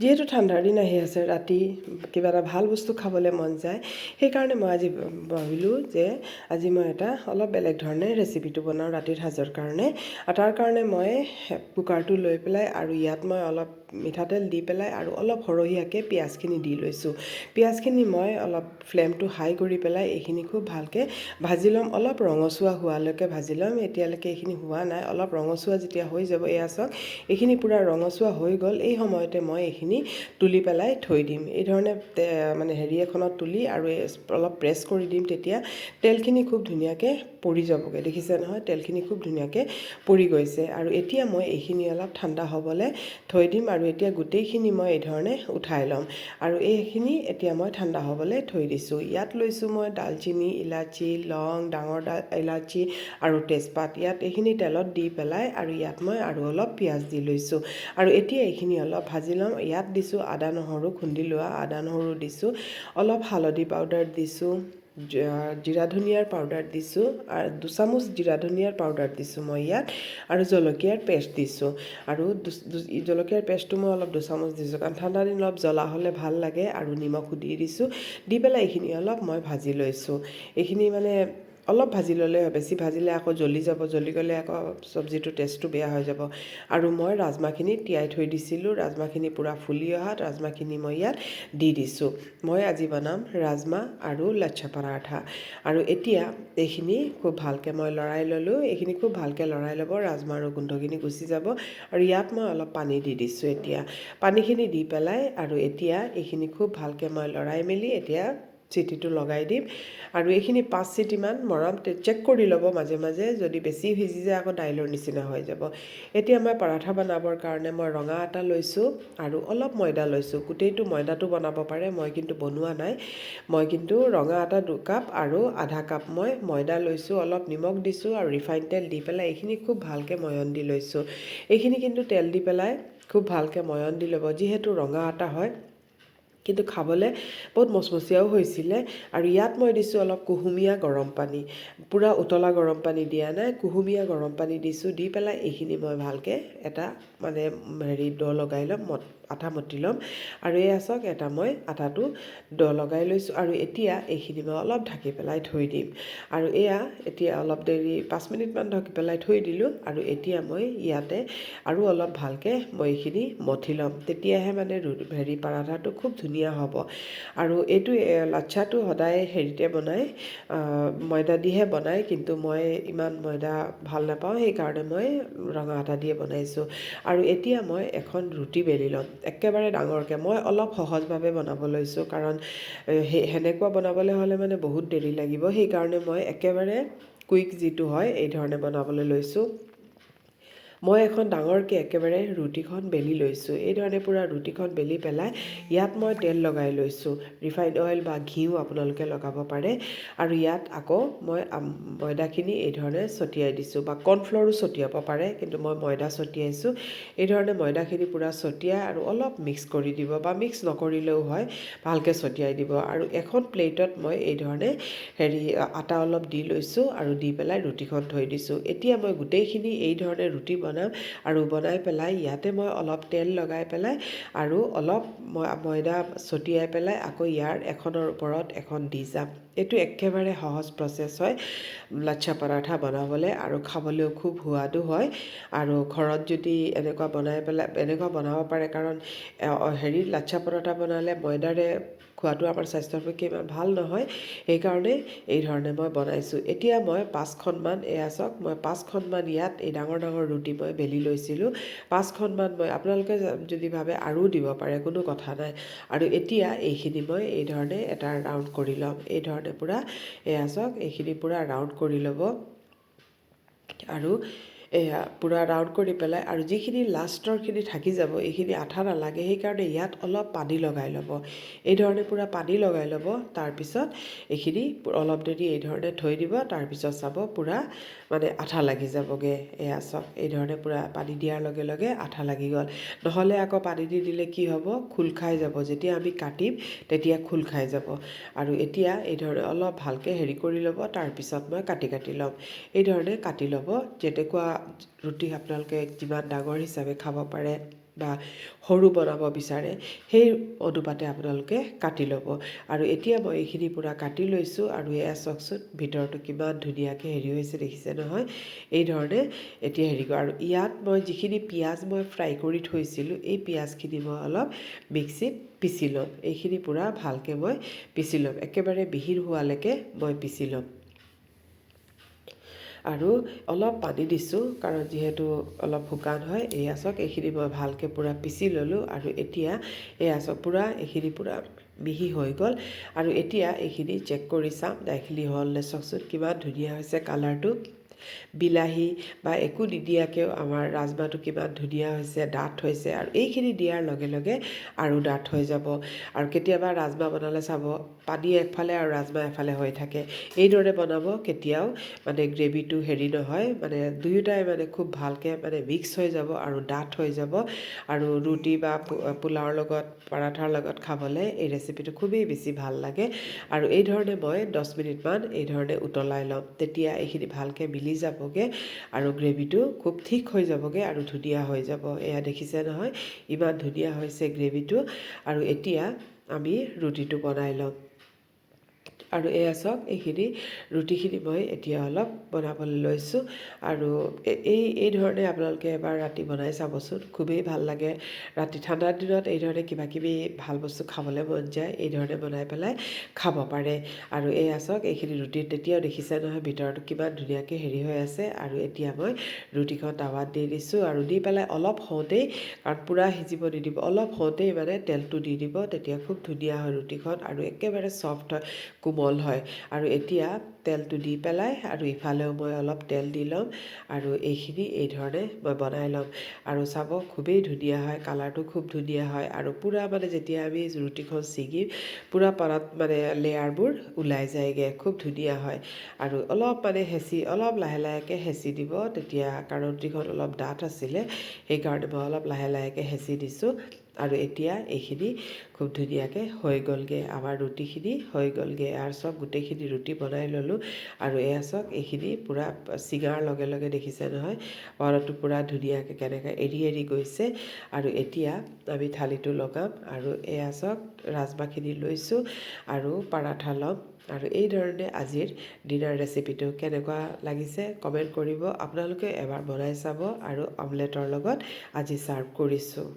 যিহেতু ঠাণ্ডাৰ দিন আহি আছে, ৰাতি কিবা এটা ভাল বস্তু খাবলৈ মন যায়। সেইকাৰণে মই আজি ভাবিলোঁ যে আজি মই এটা অলপ বেলেগ ধৰণে ৰেচিপিটো বনাওঁ ৰাতিৰ সাজৰ কাৰণে। আৰু তাৰ কাৰণে মই কুকাৰটো লৈ পেলাই আৰু ইয়াত মই অলপ মিঠাতেল দি পেলাই আৰু অলপ সৰহীয়াকৈ পিঁয়াজখিনি দি লৈছোঁ। পিঁয়াজখিনি মই অলপ ফ্লেমটো হাই কৰি পেলাই এইখিনি খুব ভালকৈ ভাজি ল'ম। অলপ ৰঙচুৱা হোৱালৈকে ভাজি ল'ম। এতিয়ালৈকে এইখিনি হোৱা নাই। অলপ ৰঙচুৱা যেতিয়া হৈ যাব, এয়া চাওক এইখিনি পূৰা ৰঙচুৱা হৈ গ'ল। এই সময়তে মই এইখিনি তুলি পেলাই থৈ দিম। এই ধৰণে মানে এখনত তুলি আৰু অলপ প্ৰেছ কৰি দিম। তেতিয়া তেলখিনি খুব ধুনীয়াকৈ পৰি যাবগৈ। দেখিছে নহয়, তেলখিনি খুব ধুনীয়াকৈ পৰি গৈছে। আৰু এতিয়া মই এইখিনি অলপ ঠাণ্ডা হ'বলৈ থৈ দিম। আৰু এতিয়া গোটেইখিনি মই এই ধৰণে উঠাই ল'ম। আৰু এইখিনি এতিয়া মই ঠাণ্ডা হ'বলৈ থৈ দিছোঁ। ইয়াত লৈছোঁ মই দালচিনি, ইলাচি, লং, ডাঙৰ ইলাচি আৰু তেজপাত। ইয়াত এইখিনি তেলত দি পেলাই আৰু ইয়াত মই আৰু অলপ পিঁয়াজ দি লৈছোঁ। আৰু এতিয়া এইখিনি অলপ ভাজি ল'ম। ইয়াত দিছোঁ আদা নহৰু খুন্দি লোৱা আদা নহৰু দিছোঁ। অলপ হালধি পাউডাৰ দিছোঁ, জিৰা ধনিয়াৰ পাউডাৰ দিছোঁ, আৰু 2 চামুচ জিৰা ধনিয়াৰ পাউডাৰ দিছোঁ মই ইয়াত, আৰু জলকীয়াৰ পেষ্ট দিছোঁ। আৰু জলকীয়াৰ পেষ্টটো মই অলপ 2 চামুচ দিছোঁ, কাৰণ ঠাণ্ডা দিন অলপ জ্বলা হ'লে ভাল লাগে। আৰু নিমখো দি দিছোঁ। দি পেলাই এইখিনি অলপ মই ভাজি লৈছোঁ। এইখিনি মানে অলপ ভাজি ল'লে, বেছি ভাজিলে আকৌ জ্বলি যাব। জ্বলি গ'লে আকৌ চব্জিটোৰ টেষ্টটো বেয়া হৈ যাব। আৰু মই ৰাজমাহখিনি তিয়াই থৈ দিছিলোঁ। ৰাজমাহখিনি পূৰা ফুলি অহাত ৰাজমাহখিনি মই ইয়াত দি দিছোঁ। মই আজি বনাম ৰাজমাহ আৰু লাচ্ছা পৰাঠা। আৰু এতিয়া এইখিনি খুব ভালকৈ মই লৰাই ল'লোঁ। এইখিনি খুব ভালকৈ লৰাই ল'ব, ৰাজমাহৰ গোন্ধখিনি গুচি যাব। আৰু ইয়াত মই অলপ পানী দি দিছোঁ। এতিয়া পানীখিনি দি পেলাই আৰু এতিয়া এইখিনি খুব ভালকৈ মই লৰাই মেলি এতিয়া চিটিটো লগাই দিম। আৰু এইখিনি 5 চিটিমান মৰাম চেক কৰি ল'ব মাজে মাজে। যদি বেছি সিজি যায় আকৌ দাইলৰ নিচিনা হৈ যাব। এতিয়া মই পৰাঠা বনাবৰ কাৰণে মই ৰঙা আটা লৈছোঁ আৰু অলপ ময়দা লৈছোঁ। গোটেইটো ময়দাটো বনাব পাৰে, মই কিন্তু বনোৱা নাই। মই কিন্তু ৰঙা আটা 2 কাপ আৰু আধা কাপ মই ময়দা লৈছোঁ। অলপ নিমখ দিছোঁ আৰু ৰিফাইন তেল দি পেলাই এইখিনি খুব ভালকৈ ময়ন দি লৈছোঁ। এইখিনি কিন্তু তেল দি পেলাই খুব ভালকৈ ময়ন দি ল'ব। যিহেতু ৰঙা আটা হয়, কিন্তু খাবলৈ বহুত মচমচীয়াও হৈছিলে। আৰু ইয়াত মই দিছোঁ অলপ কুহুমীয়া গৰম পানী। পূৰা উতলা গৰম পানী দিয়া নাই, কুহুমীয়া গৰম পানী দিছোঁ। দি পেলাই এইখিনি মই ভালকৈ এটা মানে ডো লগাই ল'ম, আঠা মঠি ল'ম। আৰু এয়া চাওক এটা মই আটাটো ডো লগাই লৈছোঁ। আৰু এতিয়া এইখিনি মই অলপ ঢাকি পেলাই থৈ দিম। আৰু এতিয়া অলপ দেৰি 5 মিনিটমান ঢাকি পেলাই থৈ দিলোঁ। আৰু এতিয়া মই ইয়াতে আৰু অলপ ভালকৈ মই এইখিনি মঠি ল'ম। তেতিয়াহে মানে পৰাঠাটো খুব ধুনীয়া হ'ব। আৰু এইটো লাচ্ছাটো সদায় হেৰিতে বনায়, ময়দা দিহে বনায়। কিন্তু মই ইমান ময়দা ভাল নাপাওঁ, সেইকাৰণে মই ৰঙা আটা দিয়ে বনাইছোঁ। আৰু এতিয়া মই এখন ৰুটি বেলি ল'ম, একেবাৰে ডাঙৰকৈ। মই অলপ সহজভাৱে বনাব লৈছোঁ, কাৰণ সেনেকুৱা বনাবলৈ হ'লে মানে বহুত দেৰি লাগিব। সেইকাৰণে মই একেবাৰে কুইক যিটো হয় এই ধৰণে বনাবলৈ লৈছোঁ। মই এখন ডাঙৰকৈ একেবাৰে ৰুটিখন বেলি লৈছোঁ। এই ধৰণে পূৰা ৰুটিখন বেলি পেলাই ইয়াত মই তেল লগাই লৈছোঁ। ৰিফাইণ্ড অইল বা ঘিউ আপোনালোকে লগাব পাৰে। আৰু ইয়াত আকৌ মই ময়দাখিনি এই ধৰণে ছটিয়াই দিছোঁ, বা কৰ্ণফ্ল'ৰো ছটিয়াব পাৰে, কিন্তু মই ময়দা ছটিয়াইছোঁ। এই ধৰণে ময়দাখিনি পূৰা ছটিয়াই আৰু অলপ মিক্স কৰি দিব, বা মিক্স নকৰিলেও হয়, ভালকৈ ছটিয়াই দিব। আৰু এখন প্লেটত মই এই ধৰণে আটা অলপ দি লৈছোঁ আৰু দি পেলাই ৰুটিখন থৈ দিছোঁ। এতিয়া মই গোটেইখিনি এই ধৰণে ৰুটি বনাম। আৰু বনাই পেলাই ইয়াতে মই অলপ তেল লগাই পেলাই আৰু অলপ ময়দা ছটিয়াই পেলাই আকৌ ইয়াৰ এখনৰ ওপৰত এখন দি যাম। এইটো একেবাৰে সহজ প্ৰচেছ হয় লাচ্ছা পৰাঠা বনাবলৈ, আৰু খাবলৈও খুব সোৱাদো হয়। আৰু ঘৰত যদি এনেকুৱা বনাব পাৰে, কাৰণ লাচ্ছা পৰাঠা বনালে ময়দাৰে খোৱাটো আমাৰ স্বাস্থ্যৰ পক্ষে ইমান ভাল নহয়। সেইকাৰণে এই ধৰণে মই বনাইছোঁ। এতিয়া মই 5খনমান, এয়া চাওক মই 5খনমান ইয়াত এই ডাঙৰ ডাঙৰ ৰুটি মই বেলি লৈছিলোঁ। 5খনমান মই, আপোনালোকে যদি ভাবে আৰু দিব পাৰে, কোনো কথা নাই। আৰু এতিয়া এইখিনি মই এই ধৰণে এটা ৰাউণ্ড কৰি ল'ম। এই ধৰণে পূৰা এয়া চাওক এইখিনি পূৰা ৰাউণ্ড কৰি ল'ব। আৰু পূৰা ৰাউণ্ড কৰি পেলাই আৰু যিখিনি লাষ্টৰখিনি থাকি যাব, এইখিনি আঠা নালাগে, সেইকাৰণে ইয়াত অলপ পানী লগাই ল'ব। এই ধৰণে পূৰা পানী লগাই ল'ব। তাৰপিছত এইখিনি অলপ দেৰি এই ধৰণে থৈ দিব। তাৰপিছত চাব পূৰা মানে আঠা লাগি যাবগৈ। এয়া চাওক এই ধৰণে পূৰা পানী দিয়াৰ লগে লগে আঠা লাগি গ'ল। নহ'লে আকৌ পানী দি দিলে কি হ'ব, খোল খাই যাব। যেতিয়া আমি কাটিম তেতিয়া খোল খাই যাব। আৰু এতিয়া এই ধৰণে অলপ ভালকৈ কৰি ল'ব। তাৰপিছত মই কাটি ল'ম। এই ধৰণে কাটি ল'ব। যেনেকুৱা ৰুটি আপোনালোকে যিমান ডাঙৰ হিচাপে খাব পাৰে বা সৰু বনাব বিচাৰে সেই অনুপাতে আপোনালোকে কাটি ল'ব। আৰু এতিয়া মই এইখিনি পূৰা কাটি লৈছোঁ আৰু এয়া চাওকচোন ভিতৰটো কিমান ধুনীয়াকৈ হেৰি হৈছে দেখিছে নহয়। এই ধৰণে এতিয়া হেৰি কৰোঁ। আৰু ইয়াত মই যিখিনি পিঁয়াজ মই ফ্ৰাই কৰি থৈছিলোঁ এই পিঁয়াজখিনি মই অলপ মিক্সিত পিচি ল'ম। এইখিনি পূৰা ভালকৈ মই পিচি ল'ম, একেবাৰে মিহি হোৱালৈকে মই পিচি ল'ম। আৰু অলপ পানী দিছোঁ কাৰণ যিহেতু অলপ শুকান হয়। এয়া চাওক এইখিনি মই ভালকৈ পূৰা পিচি ল'লোঁ আৰু এতিয়া এয়া চাওক পূৰা এইখিনি পূৰা মিহি হৈ গ'ল। আৰু এতিয়া এইখিনি চেক কৰি চাম দাইলখিনি হ'লনে চাওকচোন কিমান ধুনীয়া হৈছে কালাৰটো। বিলাহী বা একো নিদিয়াকৈও আমাৰ ৰাজমাহটো কিমান ধুনীয়া হৈছে, ডাঠ হৈছে। আৰু এইখিনি দিয়াৰ লগে লগে আৰু ডাঠ হৈ যাব। আৰু কেতিয়াবা ৰাজমাহ বনালে চাব পানী একফালে আৰু ৰাজমাহ এফালে হৈ থাকে। এইদৰে বনাব, কেতিয়াও মানে গ্ৰেভিটো হেৰি নহয়, মানে দুয়োটাই মানে খুব ভালকৈ মানে মিক্স হৈ যাব আৰু ডাঠ হৈ যাব। আৰু ৰুটি বা পোলাওৰ লগত পৰাঠাৰ লগত খাবলৈ এই ৰেচিপিটো খুবেই বেছি ভাল লাগে। আৰু এই ধৰণে মই 10 মিনিটমান এই ধৰণে উতলাই ল'ম, তেতিয়া এইখিনি ভালকৈ মিলি যাবগৈ আৰু গ্ৰেভিটো খুব ঠিক হৈ যাবগৈ আৰু ধুনীয়া হৈ যাব। এয়া দেখিছে নহয় ইমান ধুনীয়া হৈছে গ্ৰেভিটো। আৰু এতিয়া আমি ৰুটিটো বনাই ল'ম। আৰু এয়া চাওক এইখিনি ৰুটিখিনি মই এতিয়া অলপ বনাবলৈ লৈছোঁ। আৰু এই ধৰণে আপোনালোকে এবাৰ ৰাতি বনাই চাবচোন, খুবেই ভাল লাগে। ৰাতি ঠাণ্ডাৰ দিনত এই ধৰণে কিবাকিবি ভাল বস্তু খাবলৈ মন যায়, এই ধৰণে বনাই পেলাই খাব পাৰে। আৰু এয়া চাওক এইখিনি ৰুটিত তেতিয়াও দেখিছে নহয় ভিতৰতো কিমান ধুনীয়াকৈ হেৰি হৈ আছে। আৰু এতিয়া মই ৰুটিখন টাৱাত দি দিছোঁ আৰু দি পেলাই অলপ হওঁতেই, কাৰণ পূৰা সিজিব নিদিব, অলপ হওঁতেই মানে তেলটো দি দিব, তেতিয়া খুব ধুনীয়া হয় ৰুটিখন আৰু একেবাৰে ছফ্ট হয়, কোমল হয়। আৰু এতিয়া তেলটো দি পেলাই আৰু ইফালেও মই অলপ তেল দি ল'ম আৰু এইখিনি এই ধৰণে মই বনাই ল'ম। আৰু চাব খুবেই ধুনীয়া হয়, কালাৰটো খুব ধুনীয়া হয়। আৰু পূৰা মানে যেতিয়া আমি ৰুটিখন ছিগিম পূৰা পাৰত মানে লেয়াৰবোৰ ওলাই যায়গৈ, খুব ধুনীয়া হয়। আৰু অলপ মানে অলপ লাহে লাহেকৈ হেঁচি দিব তেতিয়া, কাৰণ ৰুটিখন অলপ ডাঠ আছিলে সেইকাৰণে মই অলপ লাহে লাহেকৈ হেঁচি দিছোঁ। আৰু এতিয়া এইখিনি খুব ধুনীয়াকৈ হৈ গ'লগৈ, আমাৰ ৰুটিখিনি হৈ গ'লগৈ। আৰু চব গোটেইখিনি ৰুটি বনাই ল'লোঁ। আৰু এয়া চাওক এইখিনি পূৰা ছিগাৰ লগে লগে দেখিছে নহয় পাৰটো পূৰা ধুনীয়াকৈ কেনেকৈ এৰি এৰি গৈছে। আৰু এতিয়া আমি থালিটো লগাম আৰু এয়া চাওক ৰাজমাহখিনি লৈছোঁ আৰু পৰাঠা ল'ম। আৰু এই ধৰণে আজিৰ ডিনাৰ ৰেচিপিটো কেনেকুৱা লাগিছে কমেণ্ট কৰিব। আপোনালোকে এবাৰ বনাই চাব। আৰু অমলেটৰ লগত আজি ছাৰ্ভ কৰিছোঁ।